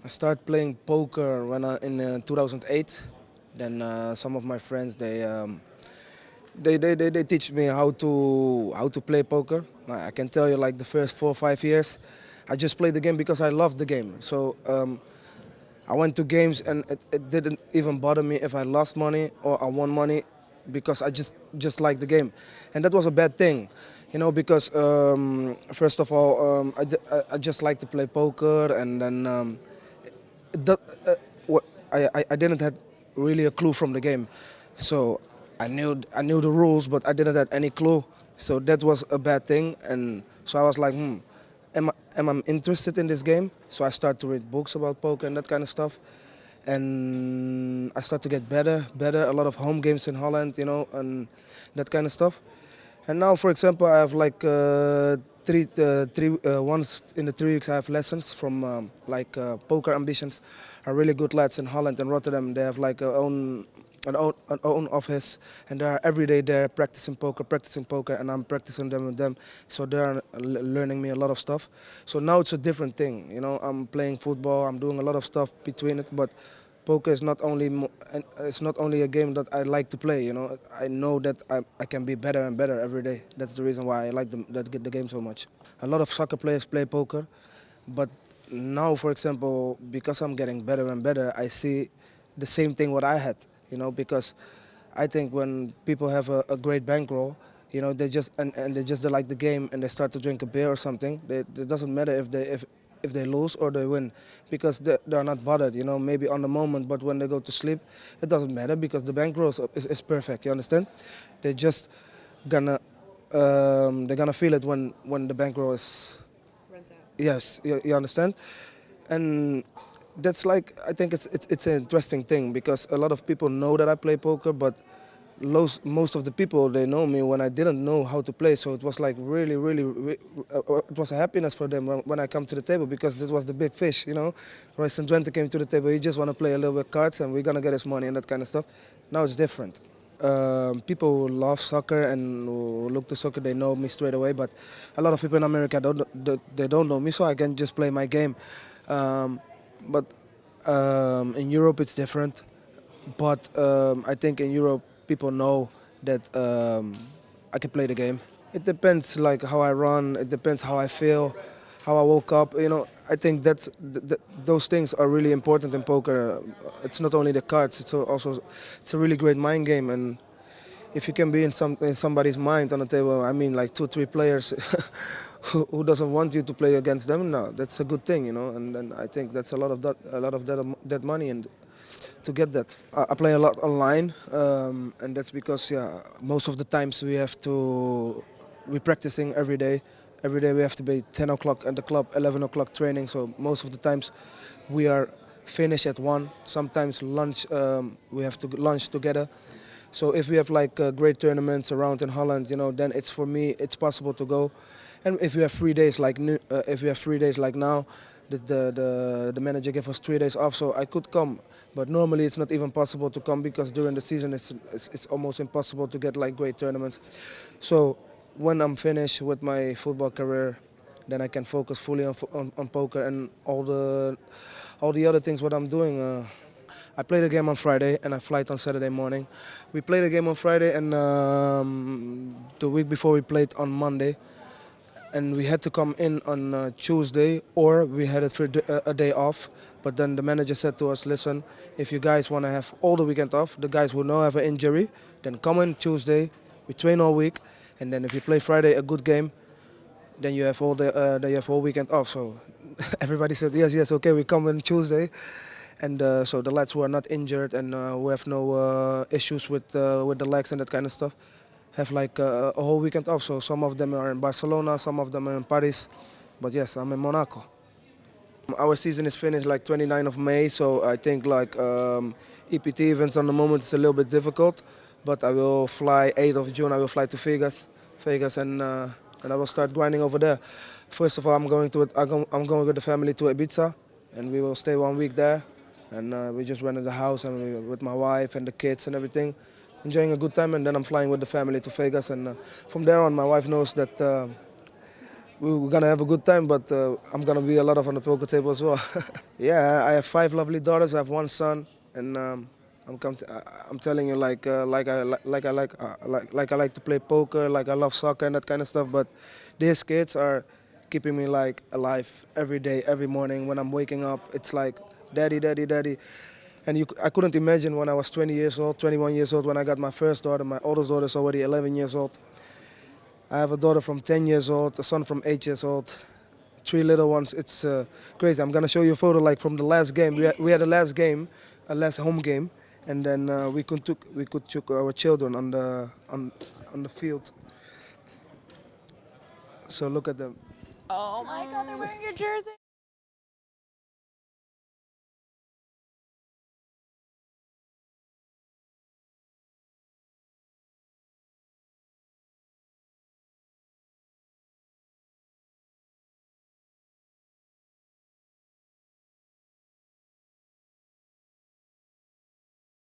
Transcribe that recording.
I started playing poker when in 2008. Then some of my friends they teach me how to play poker. I can tell you like the first 4 or 5 years, I just played the game because I loved the game. So I went to games and it didn't even bother me if I lost money or I won money because I just liked the game, and that was a bad thing, because first of all I just like to play poker, and then that, I didn't have really a clue from the game, so I knew the rules, but I didn't have any clue. So that was a bad thing, and so I was like, am I interested in this game? So I started to read books about poker and that kind of stuff, and I started to get better. A lot of home games in Holland, and that kind of stuff. And now, for example, I have like once in the 3 weeks I have lessons from Poker Ambitions, are really good lads in Holland and Rotterdam. They have like an own office, and they are every day there practicing poker, and I'm practicing them with them. So they are learning me a lot of stuff. So now it's a different thing, I'm playing football, I'm doing a lot of stuff between it, but poker is not only it's not only a game that I like to play. I know that I can be better and better every day. That's the reason why I like the game so much. A lot of soccer players play poker, but now, for example, because I'm getting better and better, I see the same thing what I had. Because I think when people have a great bankroll, they just like the game and they start to drink a beer or something. It doesn't matter if they lose or they win, because they're not bothered. Maybe on the moment, but when they go to sleep, it doesn't matter because the bankroll is perfect. You understand? They just gonna they're gonna feel it when the bankroll is. Runs out. Yes, you understand, and that's like, I think it's an interesting thing because a lot of people know that I play poker, but most of the people, they know me when I didn't know how to play. So it was like it was a happiness for them when I come to the table, because this was the big fish. Royston Drenthe came to the table. He just want to play a little bit cards and we're gonna get his money and that kind of stuff. Now it's different. People who love soccer and who look to soccer, they know me straight away. But a lot of people in America they don't know me, so I can just play my game. But in Europe it's different. But I think in Europe people know that I can play the game. It depends like how I run. It depends how I feel, how I woke up. I think those things are really important in poker. It's not only the cards. It's a really great mind game. And if you can be in somebody's mind on the table, I mean like 2 3 players who doesn't want you to play against them. No, that's a good thing. And I think that's a lot of that money and to get that. I play a lot online, and that's because most of the times we're practicing every day. Every day we have to be 10 o'clock at the club, 11 o'clock training. So most of the times we are finished at 1. Sometimes lunch, we have to lunch together. So if we have like great tournaments around in Holland, then it's for me it's possible to go. And if we have 3 days if we have 3 days like now, the manager gave us 3 days off, so I could come. But normally it's not even possible to come because during the season it's almost impossible to get like great tournaments. So when I'm finished with my football career, then I can focus fully on poker and all the other things what I'm doing. I play the game on Friday and I flight on Saturday morning. We played the game on Friday, and the week before we played on Monday, and we had to come in on Tuesday, or we had it for a day off. But then the manager said to us, listen, if you guys want to have all the weekend off, the guys who now have an injury, then come in Tuesday, we train all week, and then if you play Friday a good game, then you have all weekend off. So everybody said yes, okay, we come in Tuesday. And so the lads who are not injured and who have no issues with the legs and that kind of stuff have like a whole weekend off. So some of them are in Barcelona, some of them are in Paris, but yes, I'm in Monaco. Our season is finished like 29th of May, so I think like EPT events on the moment is a little bit difficult, but I will fly 8th of June. I will fly to Vegas, and I will start grinding over there. First of all, I'm going with the family to Ibiza, and we will stay 1 week there, and we just rented a house and with my wife and the kids and everything, enjoying a good time. And then I'm flying with the family to Vegas, and from there on, my wife knows that we're gonna have a good time, but I'm gonna be a lot of on the poker table as well. Yeah, I have 5 lovely daughters. I have 1 son, and I'm telling you, like I like to play poker, like I love soccer and that kind of stuff. But these kids are keeping me like alive every day, every morning when I'm waking up. It's like daddy, daddy, daddy. And I couldn't imagine when I was 20 years old, 21 years old when I got my first daughter. My oldest daughter is already 11 years old. I have a daughter from 10 years old, a son from 8 years old. 3 little ones. It's crazy. I'm gonna show you a photo like from the last game. We had a last game, a last home game, and then we could took our children on the field. So look at them. Oh my God, they're wearing your jersey.